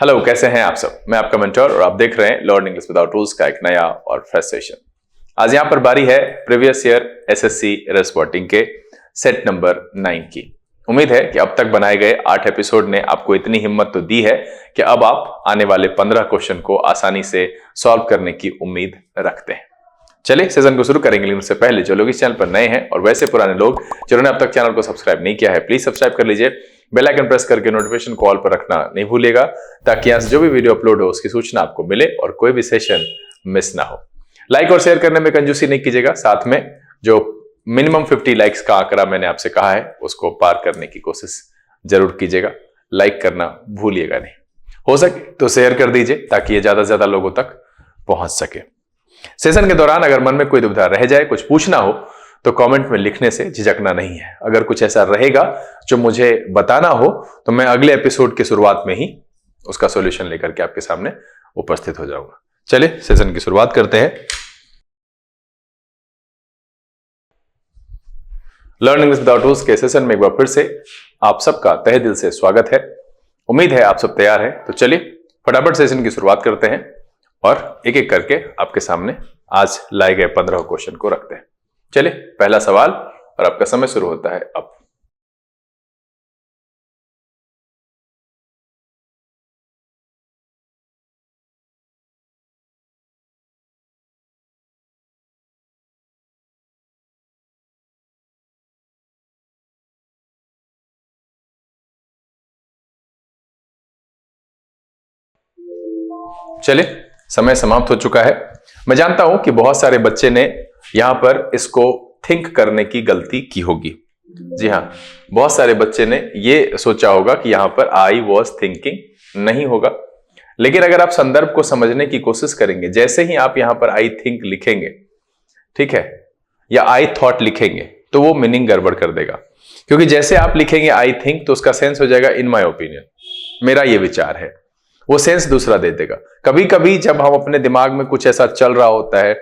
Hello, कैसे हैं आप सब। मैं आपका मेंटर और आप देख रहे हैं लर्न इंग्लिश विदाउट रूल्स का एक नया और फ्रेश सेशन। आज यहां पर बारी है प्रीवियस ईयर एसएससी रिपोर्टिंग के सेट नंबर 9 की। उम्मीद है कि अब तक बनाए गए 8 एपिसोड ने आपको इतनी हिम्मत तो दी है कि अब आप आने वाले 15 क्वेश्चन को आसानी से सॉल्व करने की उम्मीद रखते हैं। चलिए सेशन को शुरू करेंगे, लेकिन उससे पहले जो लोग इस चैनल पर नए हैं और वैसे पुराने लोग जिन्होंने अब तक चैनल को सब्सक्राइब नहीं किया है, प्लीज सब्सक्राइब कर लीजिए। बेल आइकन प्रेस करके नोटिफिकेशन कॉल पर रखना नहीं भूलिएगा, ताकि यहाँ से जो भी वीडियो अपलोड हो उसकी सूचना आपको मिले और कोई भी सेशन मिस ना हो। लाइक और शेयर करने में कंजूसी नहीं कीजिएगा, साथ में जो मिनिमम 50 लाइक्स का आंकड़ा मैंने आपसे कहा है उसको पार करने की कोशिश जरूर कीजिएगा। लाइक करना भूलिएगा नहीं, हो सके तो शेयर कर दीजिए ताकि ये ज्यादा से ज्यादा लोगों तक पहुंच सके। सेशन के दौरान अगर मन में कोई दुविधा रह जाए, कुछ पूछना हो, तो कमेंट में लिखने से झिझकना नहीं है। अगर कुछ ऐसा रहेगा जो मुझे बताना हो तो मैं अगले एपिसोड की शुरुआत में ही उसका सॉल्यूशन लेकर के आपके सामने उपस्थित हो जाऊंगा। चलिए सेशन की शुरुआत करते हैं। लर्न इंग्लिश विदाउट रूल्स के सेशन में एक बार फिर से आप सबका तहे दिल से स्वागत है। उम्मीद है आप सब तैयार हैं, तो चलिए फटाफट सेशन की शुरुआत करते हैं और एक एक करके आपके सामने आज लाए गए 15 क्वेश्चन को रखते हैं। चलिए पहला सवाल और आपका समय शुरू होता है अब। चलिए समय समाप्त हो चुका है। मैं जानता हूं कि बहुत सारे बच्चे ने यहां पर इसको थिंक करने की गलती की होगी। जी हां, बहुत सारे बच्चे ने ये सोचा होगा कि यहां पर आई वॉज थिंकिंग नहीं होगा। लेकिन अगर आप संदर्भ को समझने की कोशिश करेंगे, जैसे ही आप यहां पर आई थिंक लिखेंगे, ठीक है, या आई थॉट लिखेंगे, तो वो मीनिंग गड़बड़ कर देगा। क्योंकि जैसे आप लिखेंगे आई थिंक तो उसका सेंस हो जाएगा इन माई ओपिनियन, मेरा ये विचार है, वो सेंस दूसरा दे देगा। कभी कभी जब हम अपने दिमाग में कुछ ऐसा चल रहा होता है,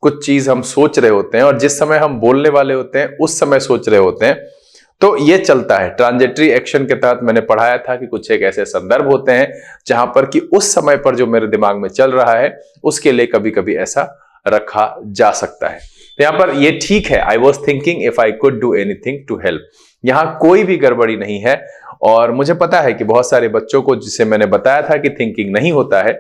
कुछ चीज हम सोच रहे होते हैं और जिस समय हम बोलने वाले होते हैं उस समय सोच रहे होते हैं, तो ये चलता है। ट्रांजिटरी एक्शन के तहत मैंने पढ़ाया था कि कुछ एक ऐसे संदर्भ होते हैं जहां पर कि उस समय पर जो मेरे दिमाग में चल रहा है उसके लिए कभी कभी ऐसा रखा जा सकता है। तो यहां पर ये ठीक है, I was thinking if I could do anything to help. यहां कोई भी गड़बड़ी नहीं है। और मुझे पता है कि बहुत सारे बच्चों को, जिसे मैंने बताया था कि थिंकिंग नहीं होता है,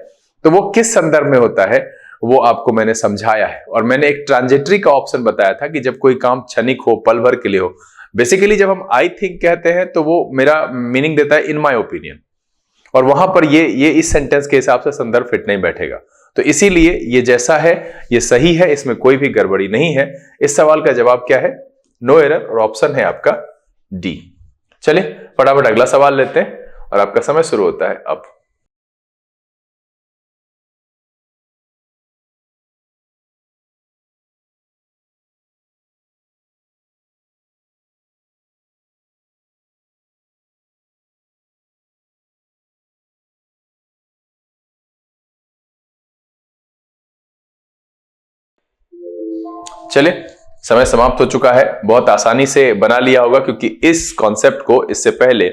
तो वो किस संदर्भ में होता है वो आपको मैंने समझाया है। और मैंने एक ट्रांजिटरी का ऑप्शन बताया था कि जब कोई काम क्षणिक हो, पल भर के लिए हो। बेसिकली जब हम आई थिंक कहते हैं तो वो मेरा मीनिंग देता है इन माई ओपिनियन, और वहां पर ये इस सेंटेंस के हिसाब से संदर्भ फिट नहीं बैठेगा। तो इसीलिए ये जैसा है ये सही है, इसमें कोई भी गड़बड़ी नहीं है। इस सवाल का जवाब क्या है? नो एरर, और ऑप्शन है आपका डी। चलिए फटाफट अगला सवाल लेते हैं और आपका समय शुरू होता है अब। चलिए समय समाप्त हो चुका है। बहुत आसानी से बना लिया होगा, क्योंकि इस कॉन्सेप्ट को इससे पहले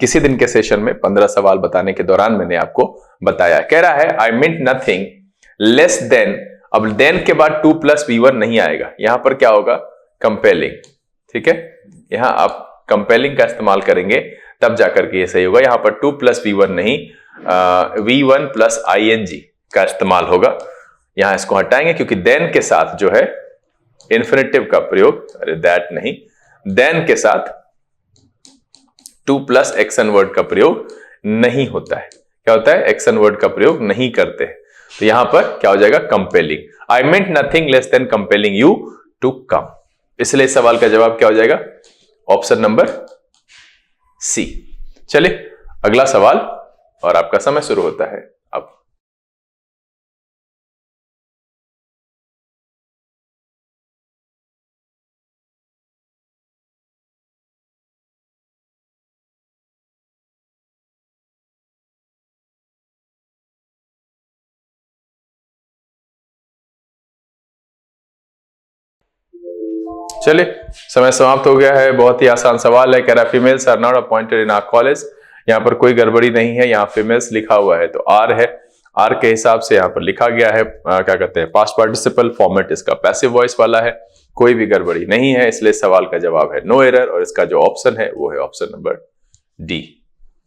किसी दिन के सेशन में 15 सवाल बताने के दौरान मैंने आपको बताया। कह रहा है आई मींट नथिंग लेस देन, अब देन के बाद 2 + V1 नहीं आएगा, यहां पर क्या होगा? कंपेलिंग। ठीक है, यहां आप कंपेलिंग का इस्तेमाल करेंगे तब जाकर के ये सही होगा। यहां पर 2 + V1 नहीं, V1 + ing का इस्तेमाल होगा। यहां इसको हटाएंगे क्योंकि देन के साथ जो है इन्फिनेटिव का प्रयोग, अरे दैट नहीं, देन के साथ 2 + एक्शन वर्ड का प्रयोग नहीं होता है। क्या होता है? एक्शन वर्ड का प्रयोग नहीं करते। तो यहां पर क्या हो जाएगा? Compelling. I meant nothing less than compelling you to come. इसलिए सवाल का जवाब क्या हो जाएगा? Option number C. चलिए अगला सवाल और आपका समय शुरू होता है अब। चलिए समय समाप्त हो गया है। बहुत ही आसान सवाल है। कह रहा females are not appointed in our college यहाँ पर कोई गड़बड़ी नहीं है, यहाँ फीमेल्स लिखा हुआ है तो आर है, आर के हिसाब से यहाँ पर लिखा गया है क्या कहते हैं पास्ट पार्टिसिपल, फॉर्मेट इसका पैसिव वॉइस वाला है, कोई भी गड़बड़ी नहीं है, इसलिए सवाल का जवाब है नो एरर और इसका जो ऑप्शन है वो है ऑप्शन नंबर डी।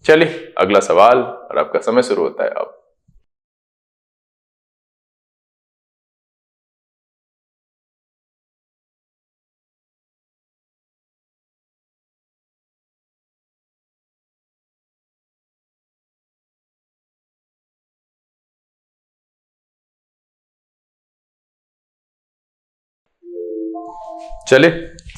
चलिए अगला सवाल और आपका समय शुरू होता है अब। चलिए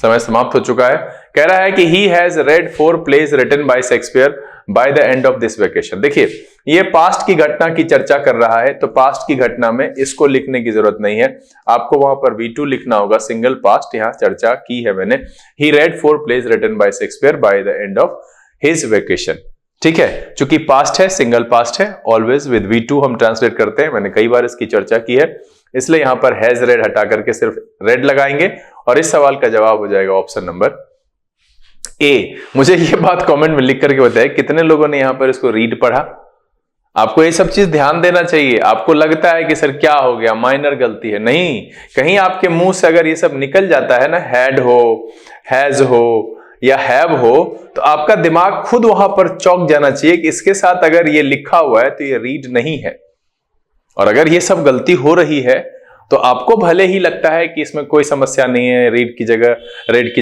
समय समाप्त हो चुका है। कह रहा है कि he has read 4 plays written by Shakespeare by the end of this vacation. देखिए ये पास्ट की घटना की चर्चा कर रहा है, तो पास्ट की घटना में इसको लिखने की जरूरत नहीं है, आपको वहां पर V2 लिखना होगा, सिंगल पास्ट, यहां चर्चा की है मैंने। He read 4 plays written by Shakespeare by the end of his vacation. ठीक है, चूंकि पास्ट है, सिंगल पास्ट है, ऑलवेज विद V2 हम ट्रांसलेट करते हैं, मैंने कई बार इसकी चर्चा की है, इसलिए यहां पर हैज रेड हटा करके सिर्फ रेड लगाएंगे और इस सवाल का जवाब हो जाएगा ऑप्शन नंबर ए। मुझे ये बात कमेंट में लिख करके बताएं कितने लोगों ने यहां पर इसको रीड पढ़ा। आपको ये सब चीज ध्यान देना चाहिए। आपको लगता है कि सर क्या हो गया, माइनर गलती है, नहीं, कहीं आपके मुंह से अगर ये सब निकल जाता है ना, हैड हो, हैज हो या हैव हो, तो आपका दिमाग खुद वहां पर चौंक जाना चाहिए कि इसके साथ अगर ये लिखा हुआ है तो ये रीड नहीं है। और अगर ये सब गलती हो रही है तो आपको भले ही लगता है कि इसमें कोई समस्या नहीं है, रेड की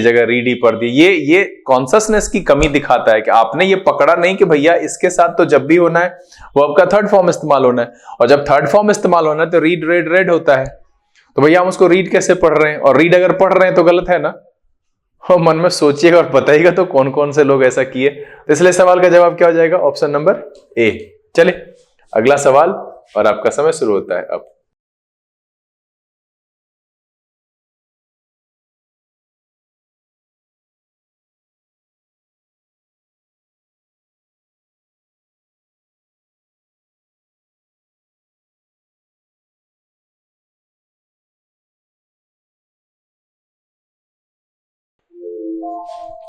जगह रीड ही पढ़ दी, ये कॉन्शसनेस की कमी दिखाता है कि आपने ये पकड़ा नहीं कि भैया इसके साथ तो जब भी होना है वो आपका थर्ड फॉर्म इस्तेमाल होना है, और जब थर्ड फॉर्म इस्तेमाल होना है तो रीड रेड रेड होता है, तो भैया हम उसको रीड कैसे पढ़ रहे हैं, और रीड अगर पढ़ रहे हैं तो गलत है ना। और मन में सोचिएगा और बताइएगा तो कौन कौन से लोग ऐसा किए, तो इसलिए सवाल का जवाब क्या हो जाएगा, ऑप्शन नंबर ए। चलिए अगला सवाल और आपका समय शुरू होता है अब।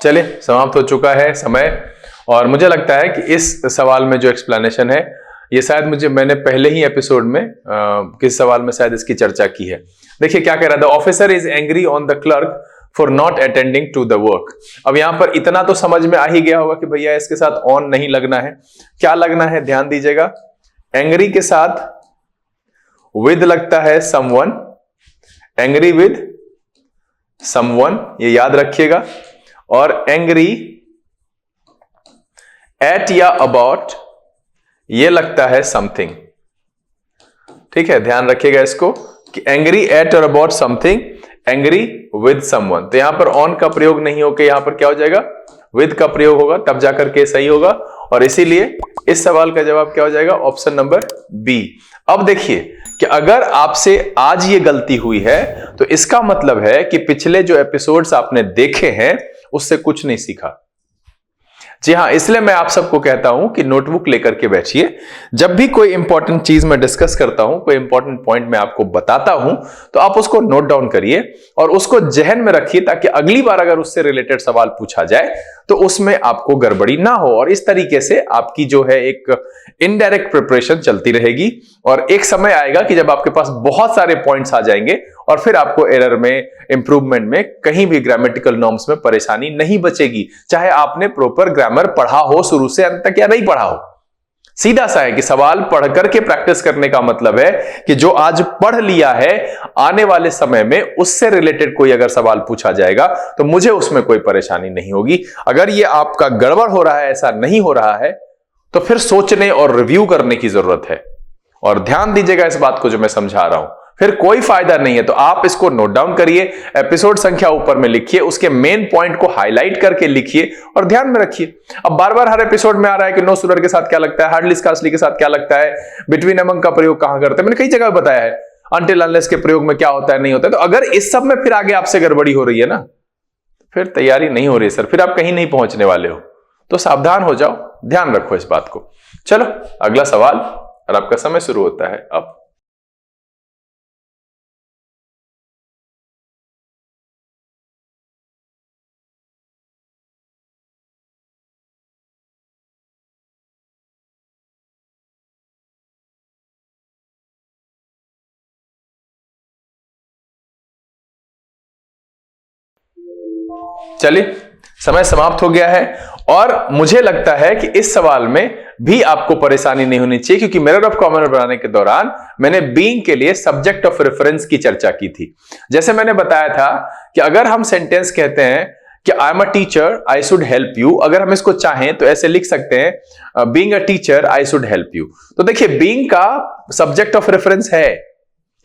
चलिए समाप्त हो चुका है समय, और मुझे लगता है कि इस सवाल में जो एक्सप्लेनेशन है ये शायद मैंने पहले ही एपिसोड में किस सवाल में शायद इसकी चर्चा की है। देखिए क्या कह रहा था, officer is angry on the clerk for not attending to the work. अब यहां पर इतना तो समझ में आ ही गया होगा कि भैया इसके साथ ऑन नहीं लगना है, क्या लगना है, ध्यान दीजिएगा, एंग्री के साथ विद लगता है समवन, एंग्री विद समवन, ये याद रखिएगा, और एंग्री एट या अबाउट ये लगता है समथिंग। ठीक है, ध्यान रखिएगा इसको कि एंग्री एट और about something, angry with someone, तो यहां पर ऑन का प्रयोग नहीं होकर यहां पर क्या हो जाएगा, विद का प्रयोग होगा, तब जाकर के सही होगा, और इसीलिए इस सवाल का जवाब क्या हो जाएगा, ऑप्शन नंबर बी। अब देखिए कि अगर आपसे आज ये गलती हुई है तो इसका मतलब है कि पिछले जो एपिसोड्स आपने देखे हैं उससे कुछ नहीं सीखा। जी हां, इसलिए मैं आप सबको कहता हूं कि नोटबुक लेकर के बैठिए, जब भी कोई इंपॉर्टेंट चीज मैं डिस्कस करता हूं, कोई इंपॉर्टेंट पॉइंट मैं आपको बताता हूं, तो आप उसको नोट डाउन करिए और उसको जहन में रखिए, ताकि अगली बार अगर उससे रिलेटेड सवाल पूछा जाए तो उसमें आपको गड़बड़ी ना हो, और इस तरीके से आपकी जो है एक इनडायरेक्ट प्रिपरेशन चलती रहेगी, और एक समय आएगा कि जब आपके पास बहुत सारे पॉइंट्स आ जाएंगे और फिर आपको एरर में, इंप्रूवमेंट में, कहीं भी ग्रामेटिकल नॉर्म्स में परेशानी नहीं बचेगी, चाहे आपने प्रॉपर ग्रामर पढ़ा हो शुरू से अंत तक या नहीं पढ़ा हो। सीधा सा है कि सवाल पढ़ करके प्रैक्टिस करने का मतलब है कि जो आज पढ़ लिया है, आने वाले समय में उससे रिलेटेड कोई अगर सवाल पूछा जाएगा तो मुझे उसमें कोई परेशानी नहीं होगी। अगर ये आपका गड़बड़ हो रहा है, ऐसा नहीं हो रहा है, तो फिर सोचने और रिव्यू करने की जरूरत है, और ध्यान दीजिएगा इस बात को जो मैं समझा रहा हूं, फिर कोई फायदा नहीं है। तो आप इसको नोट डाउन करिए, एपिसोड संख्या ऊपर में लिखिए, उसके मेन पॉइंट को हाईलाइट करके लिखिए और ध्यान में रखिए। अब बार बार हर एपिसोड में आ रहा है कि नो सुरर के साथ क्या लगता है, हार्डली स्कार्सली के साथ क्या लगता है, बिटवीन अमंग का प्रयोग कहां करते हैं, मैंने कई जगह बताया है, अनटिल अनलेस के प्रयोग में क्या होता है, नहीं होता है। तो अगर इस सब में फिर आगे आपसे गड़बड़ी हो रही है ना, फिर तैयारी नहीं हो रही सर, फिर आप कहीं नहीं पहुंचने वाले हो, तो सावधान हो जाओ, ध्यान रखो इस बात को। चलो अगला सवाल और आपका समय शुरू होता है अब। चलिए, समय समाप्त हो गया है और मुझे लगता है कि इस सवाल में भी आपको परेशानी नहीं होनी चाहिए, क्योंकि मिरर ऑफ कॉमन बनाने के दौरान मैंने बीइंग के लिए सब्जेक्ट ऑफ रेफरेंस की चर्चा की थी। जैसे मैंने बताया था कि अगर हम सेंटेंस कहते हैं कि I am a teacher I should help you, अगर हम इसको चाहें तो ऐसे लिख सकते हैं being a teacher I should help you. तो देखिए, बीइंग का सब्जेक्ट ऑफ रेफरेंस है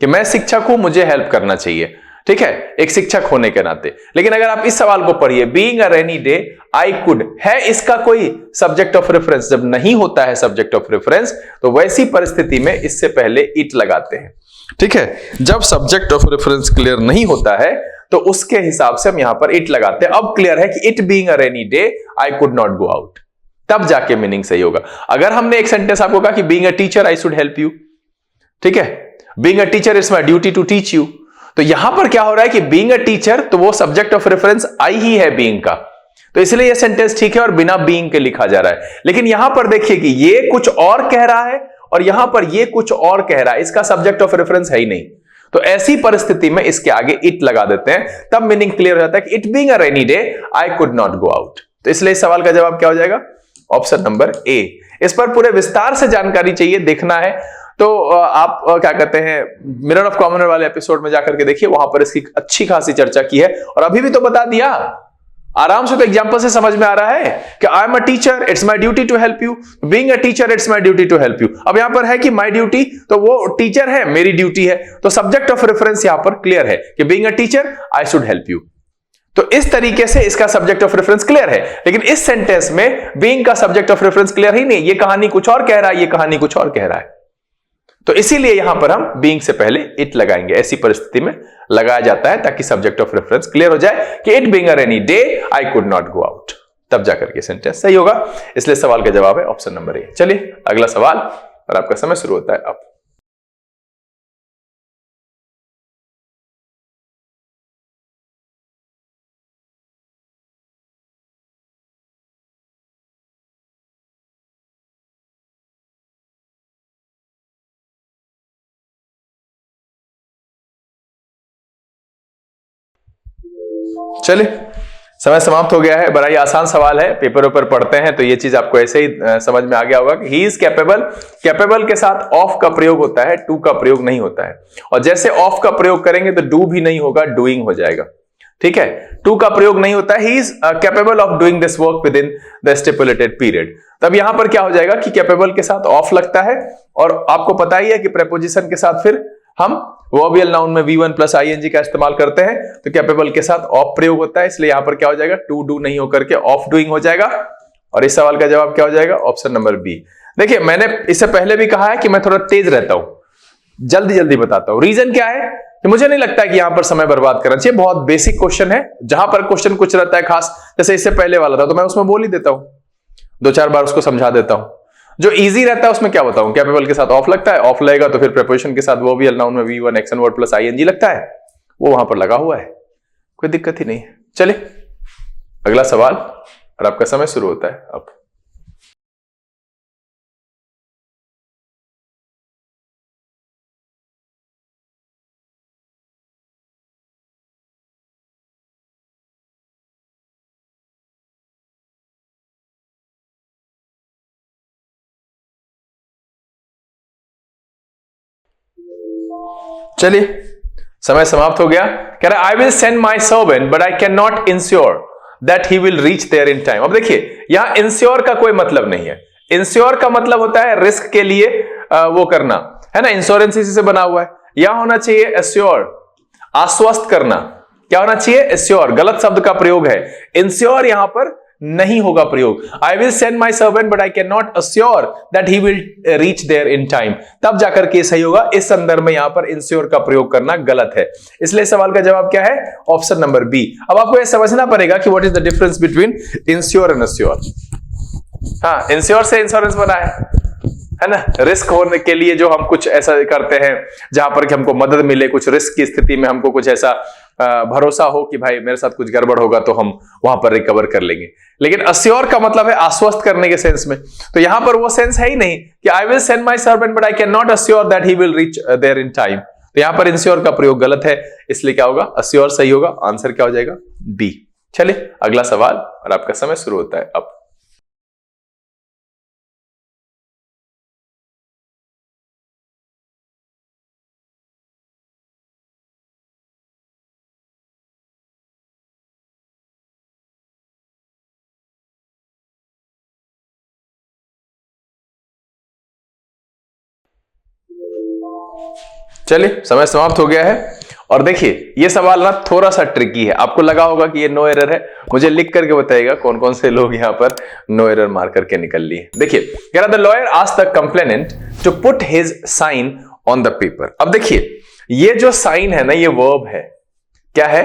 कि मैं शिक्षक हूं, मुझे हेल्प करना चाहिए, ठीक है, एक शिक्षक होने के नाते। लेकिन अगर आप इस सवाल को पढ़िए, being a rainy day I could, है इसका कोई सब्जेक्ट ऑफ रेफरेंस? जब नहीं होता है सब्जेक्ट ऑफ रेफरेंस तो वैसी परिस्थिति में इससे पहले इट लगाते हैं, ठीक है। जब सब्जेक्ट ऑफ रेफरेंस क्लियर नहीं होता है तो उसके हिसाब से हम यहां पर इट लगाते हैं। अब क्लियर है कि it being a rainy day I could not go out, तब जाके मीनिंग सही होगा। अगर हमने एक सेंटेंस आपको कहा कि being a teacher I should help you, ठीक है, being a teacher it's my duty to teach you, तो यहां पर क्या हो रहा है कि बीइंग अ टीचर, तो वो सब्जेक्ट ऑफ रेफरेंस आई ही है बीइंग का, तो इसलिए ये सेंटेंस ठीक है और बिना बीइंग के लिखा जा रहा है। लेकिन यहां पर देखिए कि ये कुछ और कह रहा है और यहां पर ये कुछ और कह रहा है, इसका सब्जेक्ट ऑफ रेफरेंस है ही नहीं, तो ऐसी परिस्थिति में इसके आगे इट लगा देते हैं, तब मीनिंग क्लियर हो जाता है कि it being a rainy day I could not go out. तो इसलिए इस सवाल का जवाब क्या हो जाएगा? Option number A. इस पर पूरे विस्तार से जानकारी चाहिए, देखना है तो आप क्या कहते हैं, मिरर ऑफ कॉमन वाले एपिसोड में जाकर के देखिए, वहां पर इसकी अच्छी खासी चर्चा की है। और अभी भी तो बता दिया, आराम से, तो एग्जांपल से समझ में आ रहा है कि I am a teacher it's my duty to help you, being a teacher it's my duty to help you. अब यहां पर है कि माय ड्यूटी, तो वो टीचर है, मेरी ड्यूटी है, तो सब्जेक्ट ऑफ रेफरेंस यहां पर क्लियर है कि being a teacher I should help you. तो इस तरीके से इसका सब्जेक्ट ऑफ रेफरेंस क्लियर है। लेकिन इस सेंटेंस में बीइंग का सब्जेक्ट ऑफ रेफरेंस क्लियर ही नहीं, ये कहानी कुछ और कह रहा है, ये कहानी कुछ और कह रहा है, तो इसीलिए यहां पर हम बीइंग से पहले इट लगाएंगे। ऐसी परिस्थिति में लगाया जाता है ताकि सब्जेक्ट ऑफ रेफरेंस क्लियर हो जाए कि it being a rainy day I could not go out, तब जाकर के सेंटेंस सही होगा। इसलिए सवाल का जवाब है ऑप्शन नंबर ए। चलिए अगला सवाल, और आपका समय शुरू होता है अब। चलिए, समय समाप्त हो गया है। बड़ा ही आसान सवाल है, पेपर ऊपर पढ़ते हैं तो ये चीज आपको ऐसे ही समझ में आ गया होगा कि ही इज कैपेबल। कैपेबल के साथ ऑफ का प्रयोग होता है, टू का प्रयोग नहीं होता है। और जैसे ऑफ का प्रयोग करेंगे तो डू भी नहीं होगा, डूइंग हो जाएगा, ठीक है। टू का प्रयोग नहीं होता है, he is capable of doing this work with in the stipulated period. तब यहां पर क्या हो जाएगा कि कैपेबल के साथ ऑफ लगता है, और आपको पता ही है कि प्रेपोजिशन के साथ फिर हम वर्बियल नाउन में V1 प्लस ING का इस्तेमाल करते हैं, तो कैपेबल के साथ ऑफ प्रयोग होता है, इसलिए यहां पर क्या हो जाएगा, टू डू नहीं होकर के ऑफ डूइंग हो जाएगा। और इस सवाल का जवाब क्या हो जाएगा? Option number B. देखिए, मैंने इससे पहले भी कहा है कि मैं थोड़ा तेज रहता हूं, जल्दी जल्दी बताता हूं। रीजन क्या है कि मुझे नहीं लगता है कि यहां पर समय बर्बाद करना चाहिए। बहुत बेसिक क्वेश्चन है, जहां पर क्वेश्चन कुछ रहता है खास, जैसे इससे पहले वाला था तो मैं उसमें बोल ही देता हूं, दो चार बार उसको समझा देता हूं। जो इजी रहता है उसमें क्या बताऊं, कैपेबल के साथ ऑफ लगता है, ऑफ लगेगा तो फिर प्रीपोजिशन के साथ वर्बियल नाउन में V1 action word plus ING लगता है, वो वहां पर लगा हुआ है, कोई दिक्कत ही नहीं है। चलिए अगला सवाल, और आपका समय शुरू होता है अब। चलिए समय समाप्त हो गया। कह रहा है I will send my servant but I can not ensure that he will reach there in time. अब देखिए, यहां इंश्योर का कोई मतलब नहीं है। इंश्योर का मतलब होता है रिस्क के लिए वो करना, है ना, इंश्योरेंस इसी से बना हुआ है। यहां होना चाहिए एश्योर, आश्वस्त करना। क्या होना चाहिए? एश्योर। गलत शब्द का प्रयोग है, इंश्योर यहां पर नहीं होगा प्रयोग। I will send my servant but I can not assure that he will reach there in time, तब जाकर के सही होगा। इस संदर्भ में यहां पर इंश्योर का प्रयोग करना गलत है, इसलिए सवाल का जवाब क्या है? Option number B. अब आपको यह समझना पड़ेगा कि what is the difference between ensure and assure. हाँ, इंश्योर से इंश्योरेंस बना है ना, रिस्क होने के लिए जो हम कुछ ऐसा करते हैं जहां पर कि हमको मदद मिले, कुछ रिस्क की स्थिति में हमको कुछ ऐसा भरोसा हो कि भाई मेरे साथ कुछ गड़बड़ होगा तो हम वहां पर रिकवर कर लेंगे। लेकिन अश्योर का मतलब है आश्वस्त करने के सेंस में, तो यहां पर वो सेंस है ही नहीं कि I will send my servant but I can not assure that he will reach there in time. तो यहां पर इंश्योर का प्रयोग गलत है, इसलिए क्या होगा? अश्योर सही होगा। आंसर क्या हो जाएगा? बी। चलिए अगला सवाल और आपका समय शुरू होता है अब। चलिए समय समाप्त हो गया है। और देखिए ये सवाल ना थोड़ा सा ट्रिकी है, आपको लगा होगा कि ये नो एरर है, मुझे लिख करके बताइएगा कौन कौन से लोग यहां पर नो एरर मार करके निकल लिए। देखिए कह रहा the lawyer asked the complainant to put his sign on the paper. अब देखिए ये जो साइन है ना ये वर्ब है, क्या है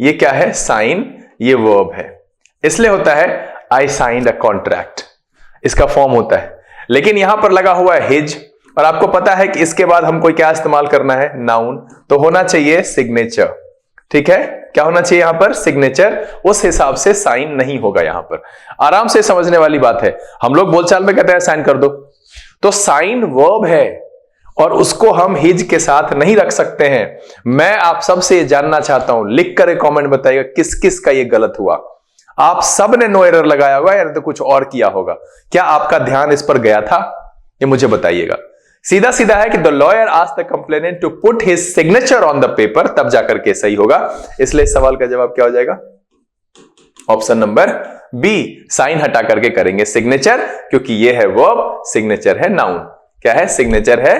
ये, क्या है, साइन, ये वर्ब है, इसलिए होता है आई साइंड अ कॉन्ट्रैक्ट, इसका फॉर्म होता है। लेकिन यहां पर लगा हुआ है हिज, और आपको पता है कि इसके बाद हमको क्या इस्तेमाल करना है, नाउन, तो होना चाहिए सिग्नेचर। ठीक है, क्या होना चाहिए यहां पर, सिग्नेचर। उस हिसाब से साइन नहीं होगा यहां पर। आराम से समझने वाली बात है, हम लोग बोलचाल में कहते हैं साइन कर दो, तो साइन वर्ब है और उसको हम हिज के साथ नहीं रख सकते हैं। मैं आप सबसे जानना चाहता हूं, लिख कर एक कॉमेंट बताइएगा किस किस का ये गलत हुआ। आप सब ने नो एरर लगाया होगा या तो कुछ और किया होगा, क्या आपका ध्यान इस पर गया था, ये मुझे बताइएगा। सीधा सीधा है कि the lawyer asked the complainant to put his signature on the paper, तब जाकर के सही होगा। इसलिए इस सवाल का जवाब क्या हो जाएगा, ऑप्शन नंबर बी, साइन हटा करके करेंगे सिग्नेचर, क्योंकि ये है वर्ब, सिग्नेचर है नाउन। क्या है, सिग्नेचर है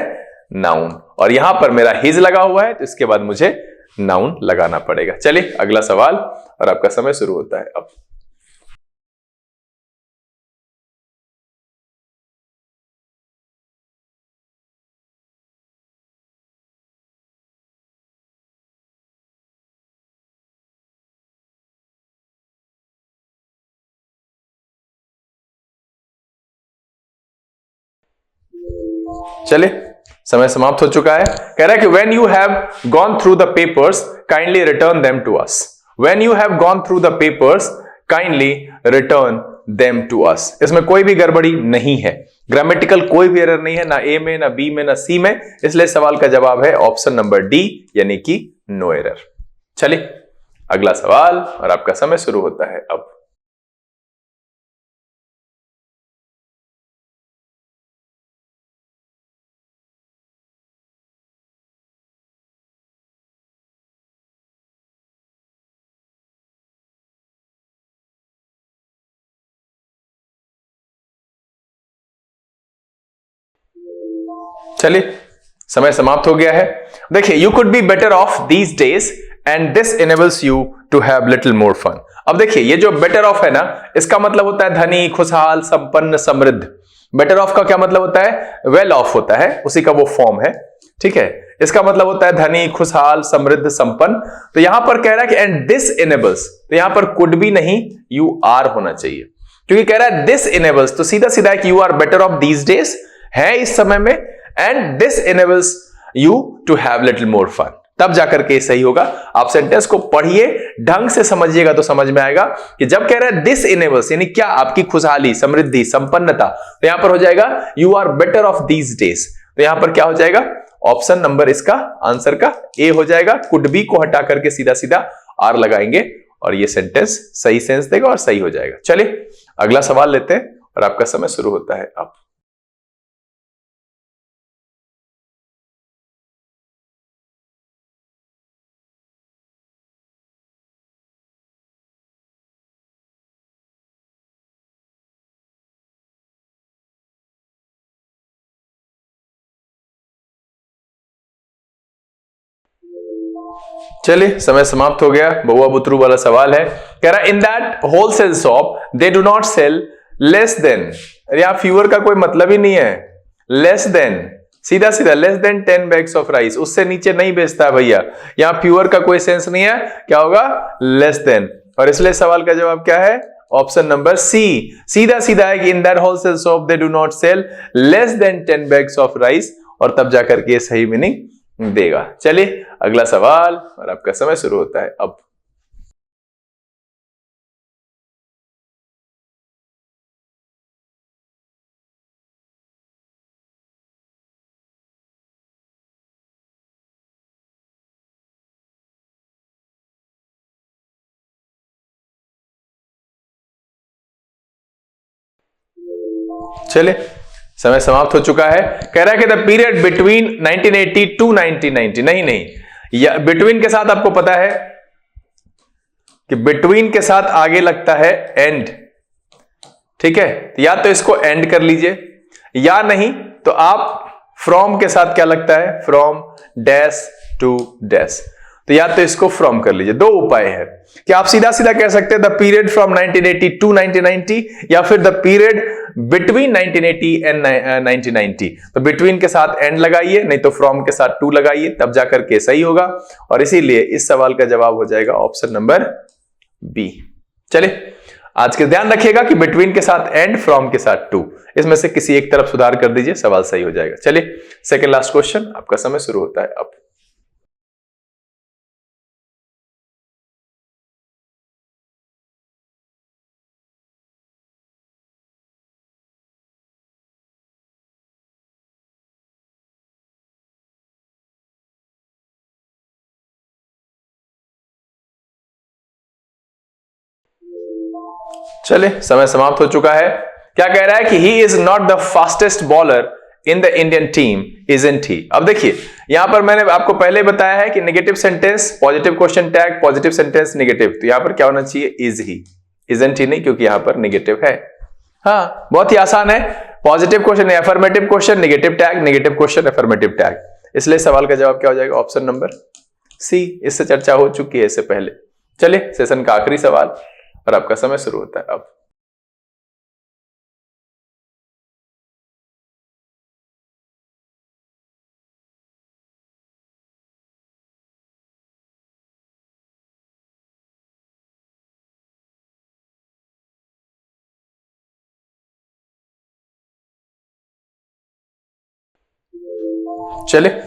नाउन, और यहां पर मेरा हिज लगा हुआ है तो इसके बाद मुझे नाउन लगाना पड़ेगा। चलिए अगला सवाल और आपका समय शुरू होता है अब। चलिए समय समाप्त हो चुका है। कह रहा है कि when you have gone through the papers kindly return them to us. When you have gone through the papers kindly return them to us. इसमें कोई भी गड़बड़ी नहीं है, ग्रामेटिकल कोई भी एरर नहीं है, ना ए में, ना बी में, ना सी में, इसलिए सवाल का जवाब है ऑप्शन नंबर डी, यानी कि नो एरर। चलिए अगला सवाल और आपका समय शुरू होता है अब। चलिए समय समाप्त हो गया है। देखिए you could be better off these days and this enables you to have little more fun. अब देखिए ये जो बेटर ऑफ है ना, इसका मतलब होता है धनी, खुशहाल, संपन्न, समृद्ध। बेटर ऑफ का क्या मतलब होता है, वेल ऑफ होता है, उसी का वो फॉर्म है। ठीक है, इसका मतलब होता है धनी, खुशहाल, समृद्ध, संपन्न। तो यहां पर कह रहा है कि एंड दिस इनेबल्स, तो यहां पर कुड भी नहीं, यू आर होना चाहिए, क्योंकि कह रहा है दिस इनेबल्स, तो सीधा सीधा है कि you are better off these days, है इस समय में, and this enables you to have little more fun, तब जाकर के सही होगा। आप सेंटेंस को पढ़िए, ढंग से समझिएगा तो समझ में आएगा कि जब कह रहा है दिस इनेबल्स, यानी क्या, आपकी खुशहाली, समृद्धि, संपन्नता, तो यहां पर हो जाएगा you are better off these days, तो यहां पर क्या हो जाएगा, ऑप्शन नंबर इसका आंसर का ए हो जाएगा। कुड बी को हटा करके सीधा सीधा आर लगाएंगे और ये सेंटेंस सही सेंस देगा और सही हो जाएगा। चलिए अगला सवाल लेते हैं और आपका समय शुरू होता है अब। चलिए समय समाप्त हो गया। बउआ बुतरू वाला सवाल है, कह रहा in that wholesale shop they do not sell less than, यहां फ्यूअर का कोई मतलब ही नहीं है, लेस देन, सीधा सीधा less than 10 bags of rice, उससे नीचे नहीं बेचता है भैया, यहां फ्यूअर का कोई सेंस नहीं है, क्या होगा, लेस देन, और इसलिए सवाल का जवाब क्या है, ऑप्शन नंबर सी, सीधा सीधा है कि in that wholesale shop they do not sell less than 10 bags of rice, और तब जाकर के सही मीनिंग देगा। चलिए अगला सवाल और आपका समय शुरू होता है अब। चलिए, समय समाप्त हो चुका है। कह रहा है कि द पीरियड बिटवीन 1980 टू 1990, नहीं, या बिटवीन के साथ आपको पता है कि बिटवीन के साथ आगे लगता है एंड, ठीक है, या तो इसको एंड कर लीजिए, या नहीं तो आप फ्रॉम के साथ क्या लगता है, फ्रॉम डैश टू डैश, तो या तो इसको फ्रॉम कर लीजिए। दो उपाय है कि आप सीधा सीधा कह सकते हैं द पीरियड फ्रॉम 1980 टू 1990, या फिर द पीरियड बिटवीन 1980 एंड 1990। तो बिटवीन के साथ एंड लगाइए, नहीं तो फ्रॉम के साथ टू लगाइए, तब जाकर के सही होगा, और इसीलिए इस सवाल का जवाब हो जाएगा ऑप्शन नंबर बी। चलिए, आज के ध्यान रखिएगा कि बिटवीन के साथ एंड, फ्रॉम के साथ टू, इसमें से किसी एक तरफ सुधार कर दीजिए, सवाल सही हो जाएगा। चलिए, सेकंड लास्ट क्वेश्चन, आपका समय शुरू होता है अब। चलिए, समय समाप्त हो चुका है। क्या कह रहा है कि he is not the fastest bowler in the Indian team, isn't he. अब देखिए, यहां पर मैंने आपको पहले बताया है कि negative sentence, positive question tag, positive sentence negative, तो यहां पर क्या होना चाहिए, इज ही, इजंट ही नहीं, क्योंकि यहां पर नेगेटिव है। हाँ, बहुत ही आसान है। Positive question affirmative question, negative tag, negative question affirmative tag, इसलिए सवाल का जवाब क्या हो जाएगा, ऑप्शन नंबर सी। इससे चर्चा हो चुकी है इससे पहले। चलिए, सेशन का आखिरी सवाल, और आपका समय शुरू होता है अब। चलिए,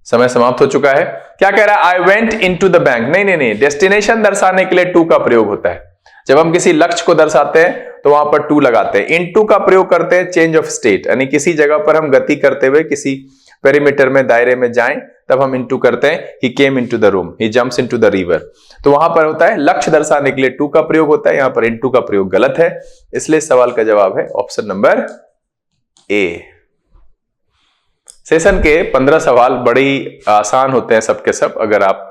समय समाप्त हो चुका है। क्या कह रहा है, I went in to the bank, नहीं, डेस्टिनेशन दर्शाने के लिए टू का प्रयोग होता है। जब हम किसी लक्ष्य को दर्शाते हैं तो वहां पर टू लगाते हैं। इन टू का प्रयोग करते हैं चेंज ऑफ स्टेट, यानी किसी जगह पर हम गति करते हुए किसी पेरीमीटर में, दायरे में जाएं, तब हम इनटू करते हैं। He came into the room, he jumps into the river, तो वहां पर होता है लक्ष्य दर्शाने के लिए टू का प्रयोग होता है। यहां पर इनटू का प्रयोग गलत है, इसलिए सवाल का जवाब है ऑप्शन नंबर ए। सेशन के 15 सवाल बड़े ही आसान होते हैं सबके सब। अगर आप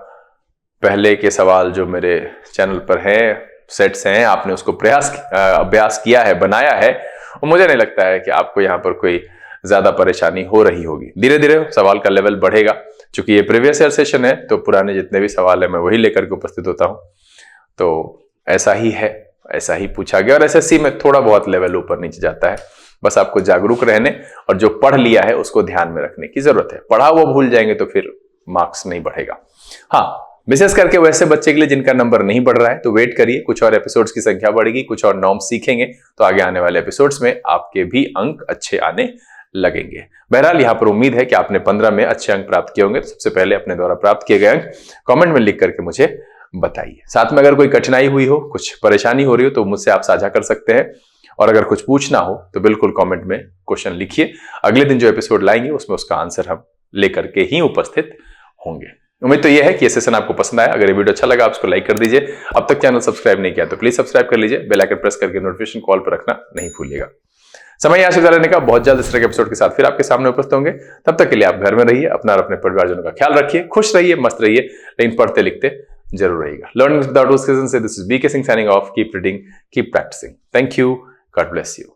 पहले के सवाल जो मेरे चैनल पर हैं, सेट्स हैं, आपने उसको अभ्यास किया है, बनाया है, और मुझे नहीं लगता है कि आपको यहाँ पर कोई ज्यादा परेशानी हो रही होगी। धीरे धीरे सवाल का लेवल बढ़ेगा। चूंकि ये प्रीवियस ईयर सेशन है, तो पुराने जितने भी सवाल है मैं वही लेकर के उपस्थित होता हूँ। तो ऐसा ही है, ऐसा ही पूछा गया, और एसएससी में थोड़ा बहुत लेवल ऊपर नीचे जाता है। बस आपको जागरूक रहने और जो पढ़ लिया है उसको ध्यान में रखने की जरूरत है। पढ़ा वो भूल जाएंगे तो फिर मार्क्स नहीं बढ़ेगा। हाँ, विशेष करके वैसे बच्चे के लिए जिनका नंबर नहीं बढ़ रहा है, तो वेट करिए, कुछ और एपिसोड्स की संख्या बढ़ेगी, कुछ और नॉर्म सीखेंगे, तो आगे आने वाले एपिसोड्स में आपके भी अंक अच्छे आने लगेंगे। बहरहाल यहाँ पर उम्मीद है कि आपने 15 में अच्छे अंक प्राप्त किए होंगे। तो सबसे पहले अपने द्वारा प्राप्त किए गए अंक कमेंट में लिख करके मुझे बताइए। साथ में अगर कोई कठिनाई हुई हो, कुछ परेशानी हो रही हो, तो मुझसे आप साझा कर सकते हैं। और अगर कुछ पूछना हो तो बिल्कुल कमेंट में क्वेश्चन लिखिए। अगले दिन जो एपिसोड लाएंगे उसमें उसका आंसर हम लेकर के ही उपस्थित होंगे। उम्मीद तो यह है कि ये सेशन आपको पसंद आया। अगर ये वीडियो अच्छा लगा आप उसको लाइक कर दीजिए। अब तक चैनल सब्सक्राइब नहीं किया तो प्लीज सब्सक्राइब कर लीजिए। बेल आइकन प्रेस करके नोटिफिकेशन कॉल पर रखना नहीं भूलिएगा। समय यहाँ से रहने का, बहुत जल्द इस तरह के एपिसोड के साथ फिर आपके सामने उपस्थित होंगे। तब तक के लिए आप घर में रहिए, अपना और अपने परिवारजनों का ख्याल रखिए, खुश रहिए, मस्त रहिए, लेकिन पढ़ते लिखते जरूर रहिएगा। लर्निंग विदाउट रिस्ट्रिक्शन से this is B K Singh signing off. Keep reading, keep practising. Thank you, God bless you.